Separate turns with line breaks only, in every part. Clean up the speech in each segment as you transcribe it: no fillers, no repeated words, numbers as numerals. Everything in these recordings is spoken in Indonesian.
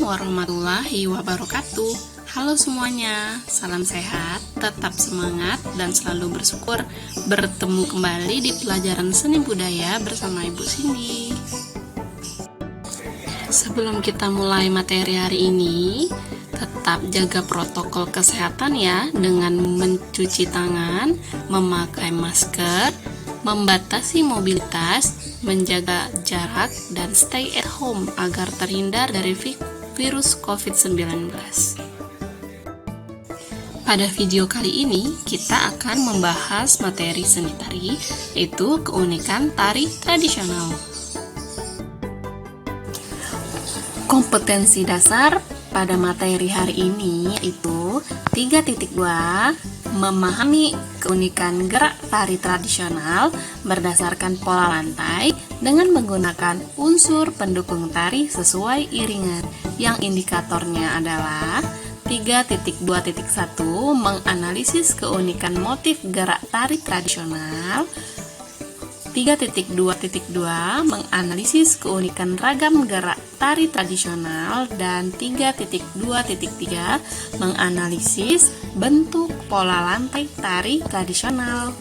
warahmatullahi wabarakatuh. Halo semuanya, salam sehat, tetap semangat, dan selalu bersyukur bertemu kembali di pelajaran seni budaya bersama Ibu Cindy. Sebelum kita mulai materi hari ini, tetap jaga protokol kesehatan ya, dengan mencuci tangan, memakai masker, membatasi mobilitas, menjaga jarak, dan stay at home agar terhindar dari virus COVID-19. Pada video kali ini, kita akan membahas materi seni tari, yaitu keunikan tari tradisional. Kompetensi dasar pada materi hari ini yaitu 3.2, memahami keunikan gerak tari tradisional berdasarkan pola lantai dengan menggunakan unsur pendukung tari sesuai iringan, yang indikatornya adalah 3.2.1, menganalisis keunikan motif gerak tari tradisional. 3.2.2, menganalisis keunikan ragam gerak tari tradisional. Dan 3.2.3, menganalisis bentuk pola lantai tari tradisional.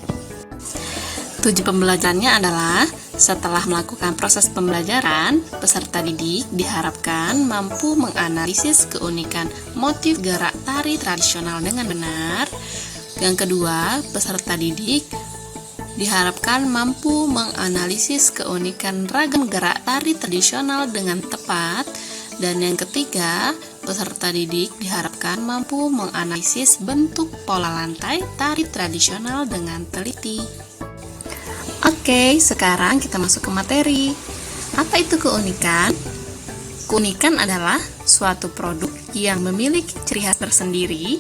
Tujuan pembelajarannya adalah, setelah melakukan proses pembelajaran, peserta didik diharapkan mampu menganalisis keunikan motif gerak tari tradisional dengan benar. Yang kedua, peserta didik diharapkan mampu menganalisis keunikan ragam gerak tari tradisional dengan tepat. Dan yang ketiga, peserta didik diharapkan mampu menganalisis bentuk pola lantai tari tradisional dengan teliti. Oke, sekarang kita masuk ke materi. Apa itu keunikan? Keunikan adalah suatu produk yang memiliki ciri khas tersendiri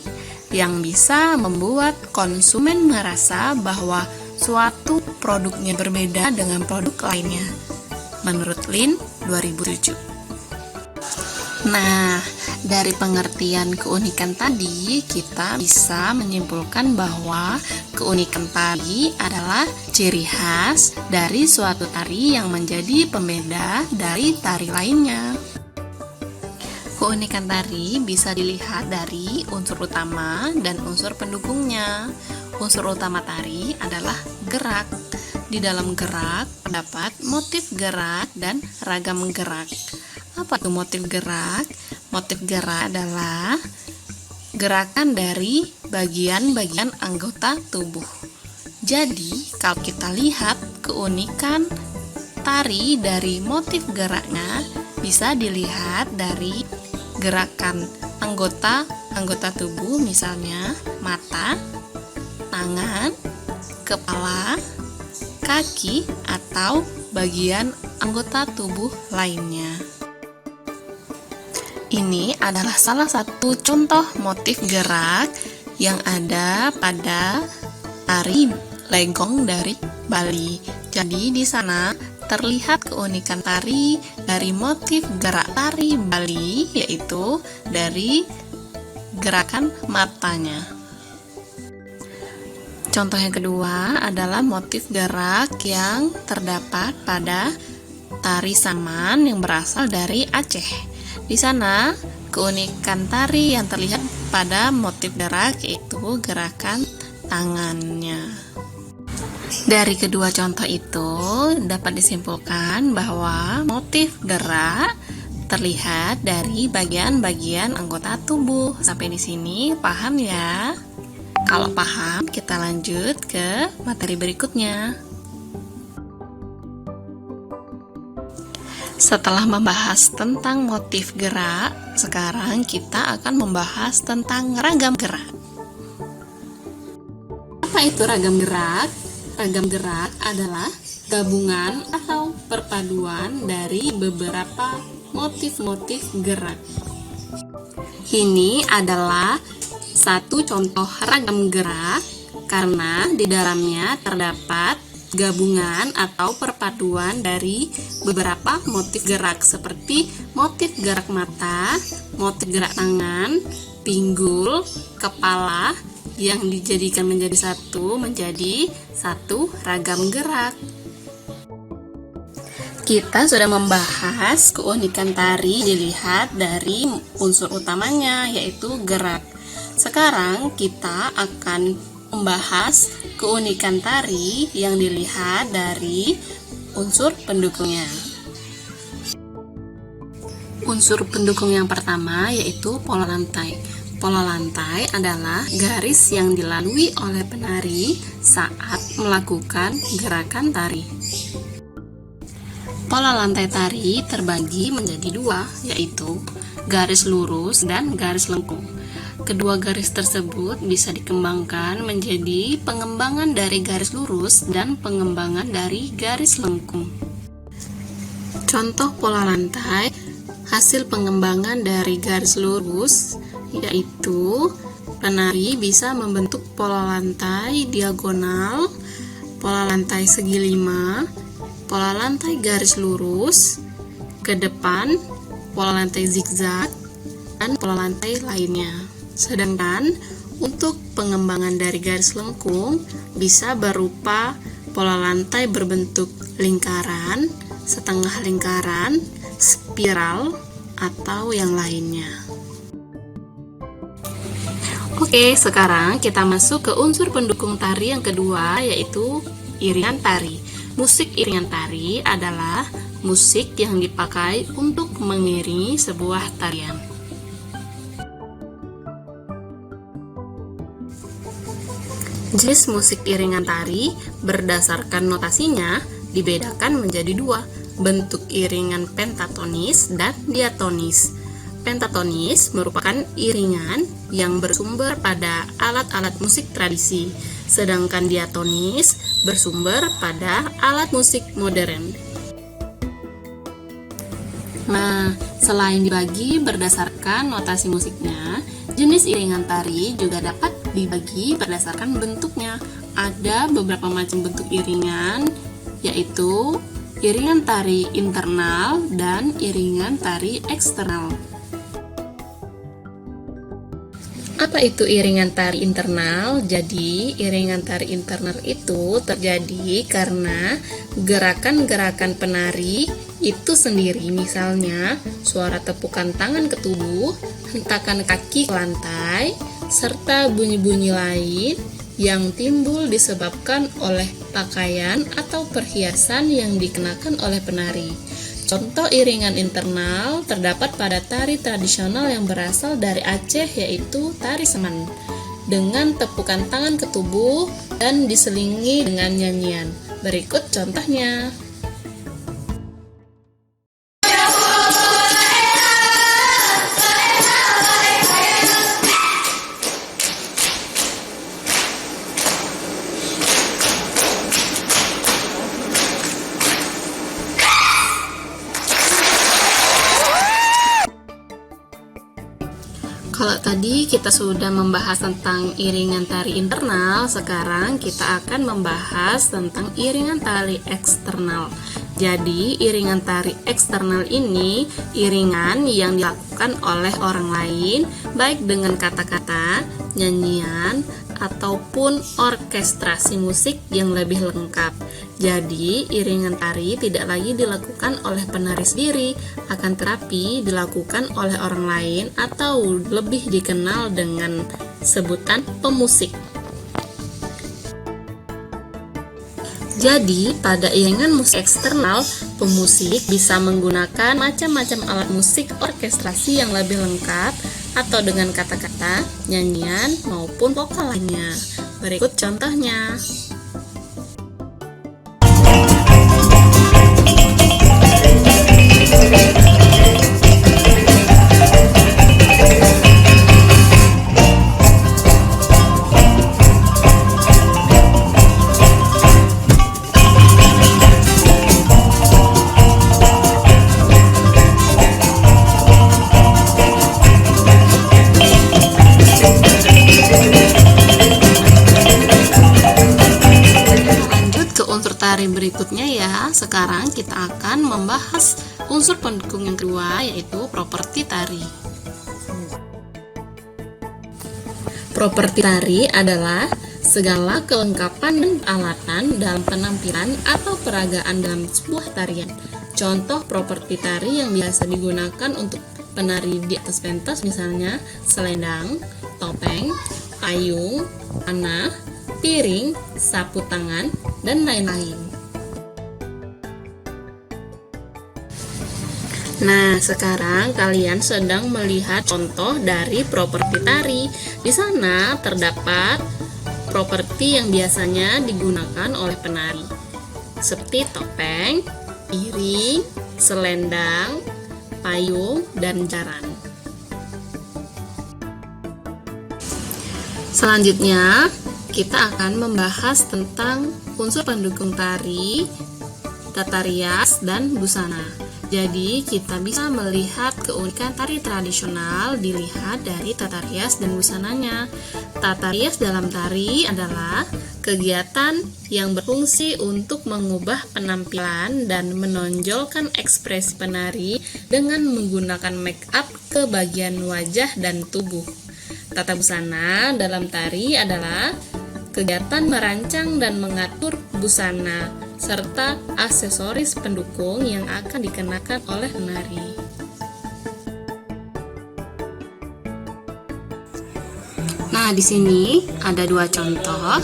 yang bisa membuat konsumen merasa bahwa suatu produknya berbeda dengan produk lainnya, menurut Lin 2007. Nah, dari pengertian keunikan tadi, kita bisa menyimpulkan bahwa keunikan tari adalah ciri khas dari suatu tari yang menjadi pembeda dari tari lainnya. Keunikan tari bisa dilihat dari unsur utama dan unsur pendukungnya. Unsur utama tari adalah gerak. Di dalam gerak terdapat motif gerak dan ragam gerak. Apa itu motif gerak? Motif gerak adalah gerakan dari bagian-bagian anggota tubuh. Jadi, kalau kita lihat keunikan tari dari motif geraknya, bisa dilihat dari gerakan anggota tubuh, misalnya mata, tangan, kepala, kaki, atau bagian anggota tubuh lainnya. Ini adalah salah satu contoh motif gerak yang ada pada tari legong dari Bali. Jadi di sana terlihat keunikan tari dari motif gerak tari Bali, yaitu dari gerakan matanya. Contoh yang kedua adalah motif gerak yang terdapat pada tari Saman yang berasal dari Aceh. Di sana, keunikan tari yang terlihat pada motif gerak yaitu gerakan tangannya. Dari kedua contoh itu dapat disimpulkan bahwa motif gerak terlihat dari bagian-bagian anggota tubuh. Sampai di sini paham ya? Kalau paham, kita lanjut ke materi berikutnya. Setelah membahas tentang motif gerak, sekarang kita akan membahas tentang ragam gerak. Apa itu ragam gerak? Ragam gerak adalah gabungan atau perpaduan dari beberapa motif-motif gerak. Ini adalah satu contoh ragam gerak karena di dalamnya terdapat gabungan atau perpaduan dari beberapa motif gerak seperti motif gerak mata, motif gerak tangan, pinggul, kepala yang dijadikan menjadi satu ragam gerak. Kita sudah membahas keunikan tari dilihat dari unsur utamanya, yaitu gerak. Sekarang kita akan membahas keunikan tari yang dilihat dari unsur pendukungnya. Unsur pendukung yang pertama yaitu pola lantai. Pola lantai adalah garis yang dilalui oleh penari saat melakukan gerakan tari. Pola lantai tari terbagi menjadi dua, yaitu garis lurus dan garis lengkung. Kedua garis tersebut bisa dikembangkan menjadi pengembangan dari garis lurus dan pengembangan dari garis lengkung. Contoh pola lantai hasil pengembangan dari garis lurus yaitu penari bisa membentuk pola lantai diagonal, pola lantai segi 5, pola lantai garis lurus, ke depan, pola lantai zigzag, dan pola lantai lainnya. Sedangkan untuk pengembangan dari garis lengkung bisa berupa pola lantai berbentuk lingkaran, setengah lingkaran, spiral, atau yang lainnya. Oke, sekarang kita masuk ke unsur pendukung tari yang kedua, yaitu iringan tari. Musik iringan tari adalah musik yang dipakai untuk mengiringi sebuah tarian. Jenis musik iringan tari berdasarkan notasinya dibedakan menjadi dua, bentuk iringan pentatonis dan diatonis. Pentatonis merupakan iringan yang bersumber pada alat-alat musik tradisi, sedangkan diatonis bersumber pada alat musik modern. Nah, selain dibagi berdasarkan notasi musiknya, jenis iringan tari juga dapat dibagi berdasarkan bentuknya. Ada beberapa macam bentuk iringan, yaitu iringan tari internal dan iringan tari eksternal. Apa itu iringan tari internal? Jadi, iringan tari internal itu terjadi karena gerakan-gerakan penari itu sendiri, misalnya suara tepukan tangan ke tubuh, hentakan kaki ke lantai, serta bunyi-bunyi lain yang timbul disebabkan oleh pakaian atau perhiasan yang dikenakan oleh penari. Contoh iringan internal terdapat pada tari tradisional yang berasal dari Aceh, yaitu tari Seman, dengan tepukan tangan ke tubuh dan diselingi dengan nyanyian. Berikut contohnya. Kalau tadi kita sudah membahas tentang iringan tari internal, sekarang kita akan membahas tentang iringan tari eksternal. Jadi, iringan tari eksternal ini iringan yang dilakukan oleh orang lain, baik dengan kata-kata, nyanyian, ataupun orkestrasi musik yang lebih lengkap. Jadi, iringan tari tidak lagi dilakukan oleh penari sendiri, akan tetapi dilakukan oleh orang lain atau lebih dikenal dengan sebutan pemusik. Jadi, pada iringan musik eksternal, pemusik bisa menggunakan macam-macam alat musik orkestrasi yang lebih lengkap atau dengan kata-kata, nyanyian, maupun vokal lainnya. Berikut contohnya. Tari berikutnya ya. Sekarang kita akan membahas unsur pendukung yang kedua, yaitu properti tari. Properti tari adalah segala kelengkapan dan peralatan dalam penampilan atau peragaan dalam sebuah tarian. Contoh properti tari yang biasa digunakan untuk penari di atas pentas misalnya selendang, topeng, payung, panah, piring, sapu tangan, dan lain-lain. Nah, sekarang kalian sedang melihat contoh dari properti tari. Di sana terdapat properti yang biasanya digunakan oleh penari, seperti topeng, piring, selendang, payung, dan jaran. Selanjutnya, kita akan membahas tentang unsur pendukung tari, tata rias, dan busana. Jadi, kita bisa melihat keunikan tari tradisional dilihat dari tata rias dan busananya. Tata rias dalam tari adalah kegiatan yang berfungsi untuk mengubah penampilan dan menonjolkan ekspresi penari dengan menggunakan make up ke bagian wajah dan tubuh. Tata busana dalam tari adalah kegiatan merancang dan mengatur busana serta aksesoris pendukung yang akan dikenakan oleh penari. Nah, di sini ada dua contoh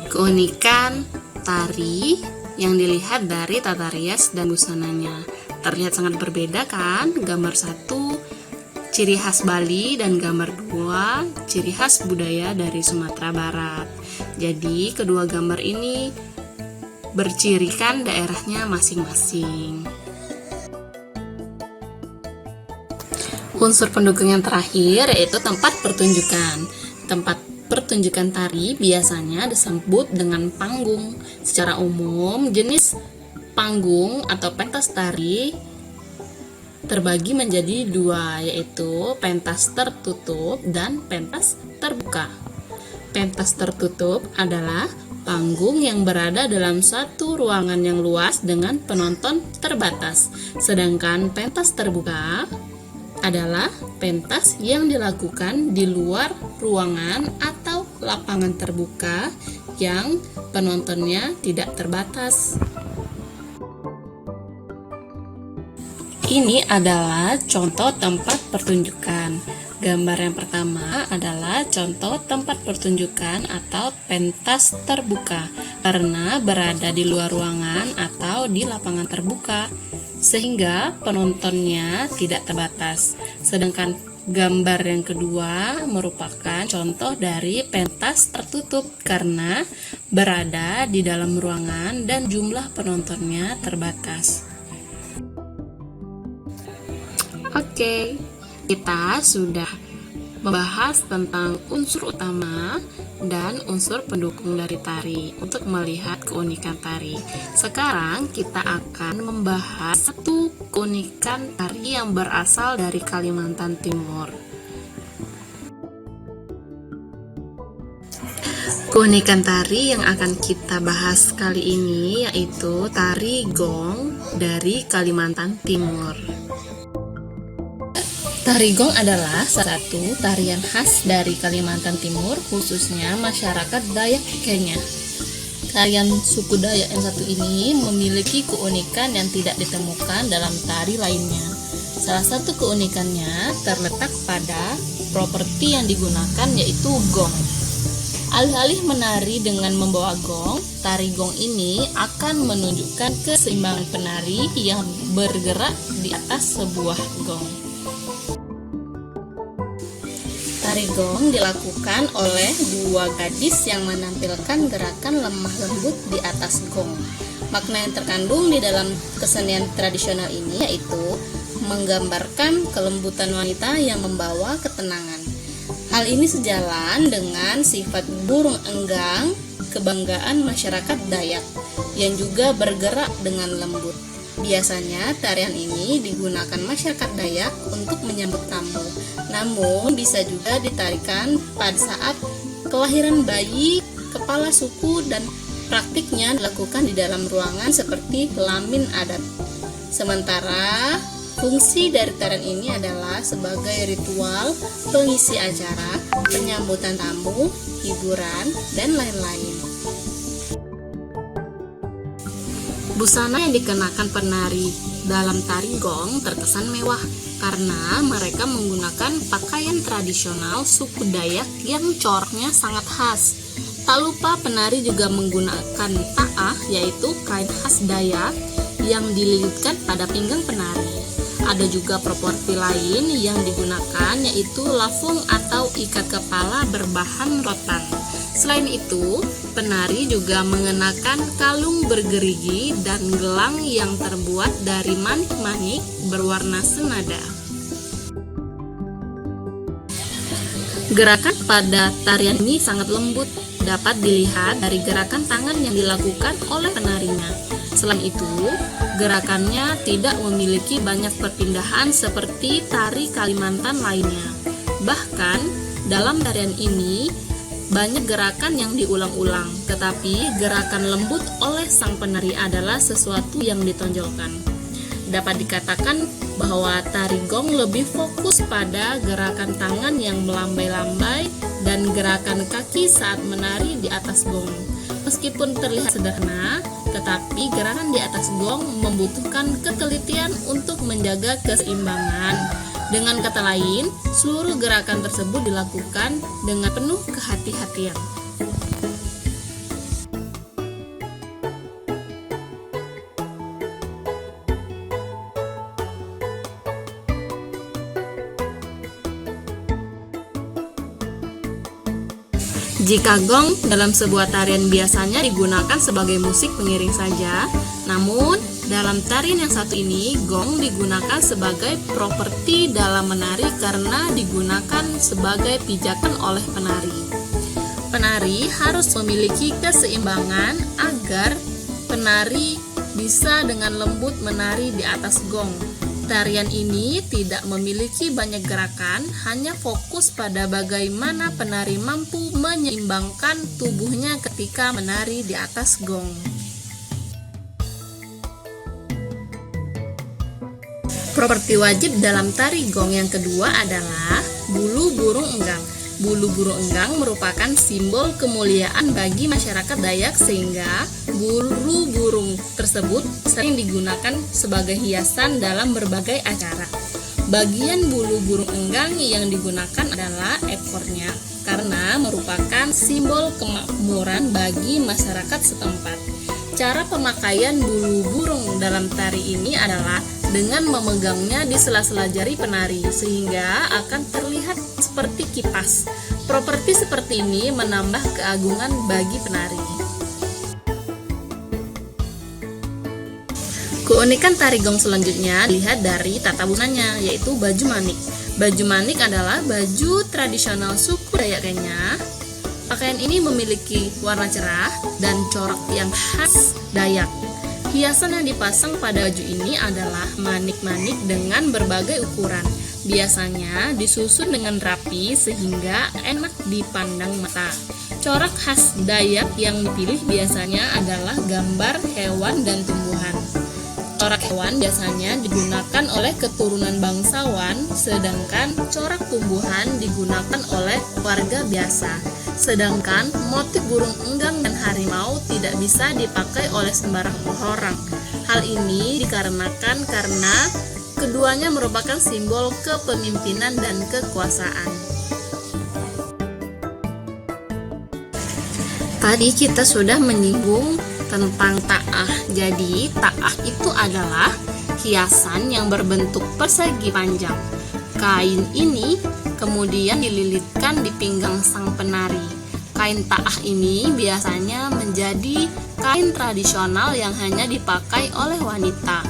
keunikan tari yang dilihat dari tata rias dan busananya. Terlihat sangat berbeda kan? Gambar 1 ciri khas Bali dan gambar 2 ciri khas budaya dari Sumatera Barat. Jadi, kedua gambar ini bercirikan daerahnya masing-masing. Unsur pendukung yang terakhir yaitu tempat pertunjukan. Tempat pertunjukan tari biasanya disebut dengan panggung. Secara umum, jenis panggung atau pentas tari terbagi menjadi dua, yaitu pentas tertutup dan pentas terbuka. Pentas tertutup adalah panggung yang berada dalam satu ruangan yang luas dengan penonton terbatas. Sedangkan pentas terbuka adalah pentas yang dilakukan di luar ruangan atau lapangan terbuka yang penontonnya tidak terbatas. Ini adalah contoh tempat pertunjukan. Gambar yang pertama adalah contoh tempat pertunjukan atau pentas terbuka karena berada di luar ruangan atau di lapangan terbuka sehingga penontonnya tidak terbatas. Sedangkan gambar yang kedua merupakan contoh dari pentas tertutup karena berada di dalam ruangan dan jumlah penontonnya terbatas. Oke, kita sudah membahas tentang unsur utama dan unsur pendukung dari tari untuk melihat keunikan tari. Sekarang kita akan membahas satu keunikan tari yang berasal dari Kalimantan Timur. Keunikan tari yang akan kita bahas kali ini yaitu tari gong dari Kalimantan Timur. Tari gong adalah salah satu tarian khas dari Kalimantan Timur, khususnya masyarakat Dayak Kenya. Tarian suku Dayak yang satu ini memiliki keunikan yang tidak ditemukan dalam tari lainnya. Salah satu keunikannya terletak pada properti yang digunakan yaitu gong. Alih-alih menari dengan membawa gong, tari gong ini akan menunjukkan keseimbangan penari yang bergerak di atas sebuah gong. Tari gong dilakukan oleh dua gadis yang menampilkan gerakan lemah lembut di atas gong. Makna yang terkandung di dalam kesenian tradisional ini yaitu menggambarkan kelembutan wanita yang membawa ketenangan. Hal ini sejalan dengan sifat burung enggang, kebanggaan masyarakat Dayak yang juga bergerak dengan lembut. Biasanya tarian ini digunakan masyarakat Dayak untuk menyambut tamu. Namun bisa juga ditarikan pada saat kelahiran bayi, kepala suku, dan praktiknya dilakukan di dalam ruangan seperti lamin adat. Sementara fungsi dari tarian ini adalah sebagai ritual pengisi acara, penyambutan tamu, hiburan, dan lain-lain. Busana yang dikenakan penari dalam tari gong terkesan mewah karena mereka menggunakan pakaian tradisional suku Dayak yang coraknya sangat khas. Tak lupa penari juga menggunakan ta'ah, yaitu kain khas Dayak yang dililitkan pada pinggang penari. Ada juga properti lain yang digunakan, yaitu lafung atau ikat kepala berbahan rotan. Selain itu, penari juga mengenakan kalung bergerigi dan gelang yang terbuat dari manik-manik berwarna senada. Gerakan pada tarian ini sangat lembut, dapat dilihat dari gerakan tangan yang dilakukan oleh penarinya. Selain itu, gerakannya tidak memiliki banyak perpindahan seperti tari Kalimantan lainnya. Bahkan, dalam tarian ini, banyak gerakan yang diulang-ulang, tetapi gerakan lembut oleh sang penari adalah sesuatu yang ditonjolkan. Dapat dikatakan bahwa tari gong lebih fokus pada gerakan tangan yang melambai-lambai dan gerakan kaki saat menari di atas gong. Meskipun terlihat sederhana, tetapi gerakan di atas gong membutuhkan ketelitian untuk menjaga keseimbangan. Dengan kata lain, seluruh gerakan tersebut dilakukan dengan penuh kehati-hatian. Jika gong dalam sebuah tarian biasanya digunakan sebagai musik pengiring saja, namun dalam tarian yang satu ini, gong digunakan sebagai properti dalam menari karena digunakan sebagai pijakan oleh penari. Penari harus memiliki keseimbangan agar penari bisa dengan lembut menari di atas gong. Tarian ini tidak memiliki banyak gerakan, hanya fokus pada bagaimana penari mampu menyeimbangkan tubuhnya ketika menari di atas gong. Properti wajib dalam tari gong yang kedua adalah bulu burung enggang. Bulu burung enggang merupakan simbol kemuliaan bagi masyarakat Dayak sehingga bulu burung tersebut sering digunakan sebagai hiasan dalam berbagai acara. Bagian bulu burung enggang yang digunakan adalah ekornya karena merupakan simbol kemakmuran bagi masyarakat setempat. Cara pemakaian bulu burung dalam tari ini adalah dengan memegangnya di sela-sela jari penari sehingga akan terlihat seperti kipas. Properti seperti ini menambah keagungan bagi penari. Keunikan tari gong selanjutnya dilihat dari tata busanya, yaitu baju manik. Baju manik adalah baju tradisional suku Dayak Kenya. Pakaian ini memiliki warna cerah dan corak yang khas Dayak. Hiasan yang dipasang pada baju ini adalah manik-manik dengan berbagai ukuran. Biasanya disusun dengan rapi sehingga enak dipandang mata. Corak khas Dayak yang dipilih biasanya adalah gambar hewan dan tumbuhan. Corak hewan biasanya digunakan oleh keturunan bangsawan, sedangkan corak tumbuhan digunakan oleh warga biasa. Sedangkan motif burung enggang dan harimau tidak bisa dipakai oleh sembarang orang. Hal ini dikarenakan karena keduanya merupakan simbol kepemimpinan dan kekuasaan. Tadi kita sudah menyinggung tentang ta'ah. Jadi, ta'ah itu adalah hiasan yang berbentuk persegi panjang. Kain ini kemudian dililitkan di pinggang sang penari. Kain ta'ah ini biasanya menjadi kain tradisional yang hanya dipakai oleh wanita.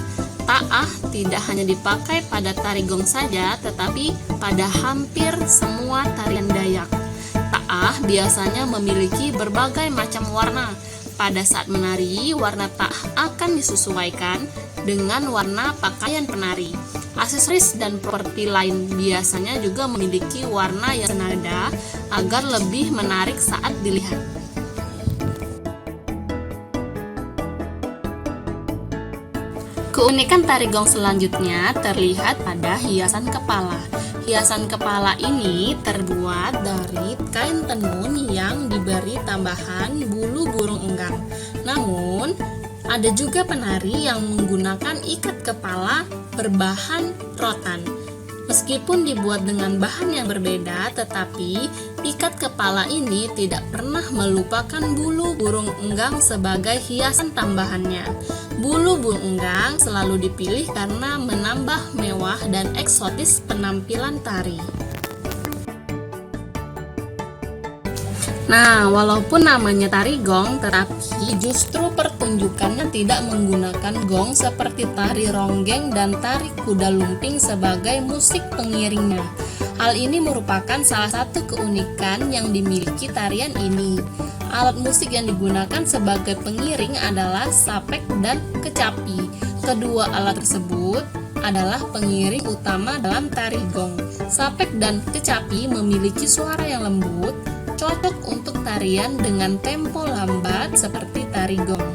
Ta'ah tidak hanya dipakai pada tari gong saja, tetapi pada hampir semua tarian Dayak. Ta'ah biasanya memiliki berbagai macam warna. Pada saat menari, warna ta'ah akan disesuaikan dengan warna pakaian penari. Aksesoris dan properti lain biasanya juga memiliki warna yang senada agar lebih menarik saat dilihat. Keunikan tari gong selanjutnya terlihat pada hiasan kepala. Hiasan kepala ini terbuat dari kain tenun yang diberi tambahan bulu burung enggang. Namun, ada juga penari yang menggunakan ikat kepala berbahan rotan. Meskipun dibuat dengan bahan yang berbeda, tetapi ikat kepala ini tidak pernah melupakan bulu burung enggang sebagai hiasan tambahannya. Bulu burung enggang selalu dipilih karena menambah mewah dan eksotis penampilan tari. Nah, walaupun namanya tari gong, tetapi justru pertunjukannya tidak menggunakan gong seperti tari ronggeng dan tari kuda lumping sebagai musik pengiringnya. Hal ini merupakan salah satu keunikan yang dimiliki tarian ini. Alat musik yang digunakan sebagai pengiring adalah sapek dan kecapi. Kedua alat tersebut adalah pengiring utama dalam tari gong. Sapek dan kecapi memiliki suara yang lembut, cocok untuk tarian dengan tempo lambat seperti tari gong.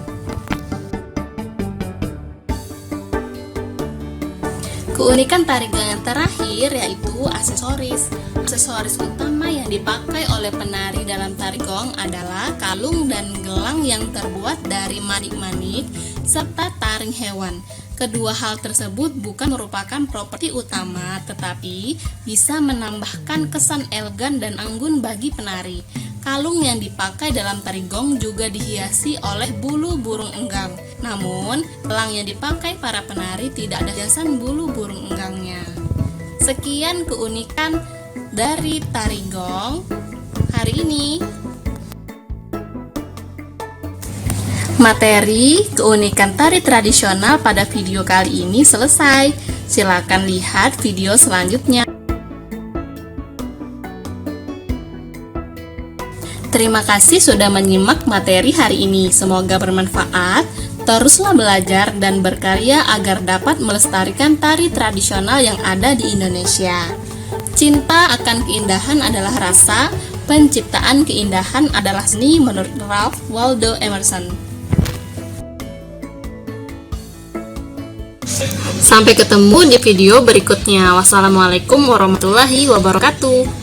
Keunikan tari gong yang terakhir yaitu aksesoris. Aksesoris utama yang dipakai oleh penari dalam tari gong adalah kalung dan gelang yang terbuat dari manik-manik serta taring hewan. Kedua hal tersebut bukan merupakan properti utama, tetapi bisa menambahkan kesan elegan dan anggun bagi penari. Kalung yang dipakai dalam tari gong juga dihiasi oleh bulu burung enggang. Namun, gelang yang dipakai para penari tidak ada hiasan bulu burung enggangnya. Sekian keunikan dari tari gong hari ini. Materi keunikan tari tradisional pada video kali ini selesai. Silakan lihat video selanjutnya. Terima kasih sudah menyimak materi hari ini. Semoga bermanfaat. Teruslah belajar dan berkarya agar dapat melestarikan tari tradisional yang ada di Indonesia. Cinta akan keindahan adalah rasa, penciptaan keindahan adalah seni menurut Ralph Waldo Emerson. Sampai ketemu di video berikutnya. Wassalamualaikum warahmatullahi wabarakatuh.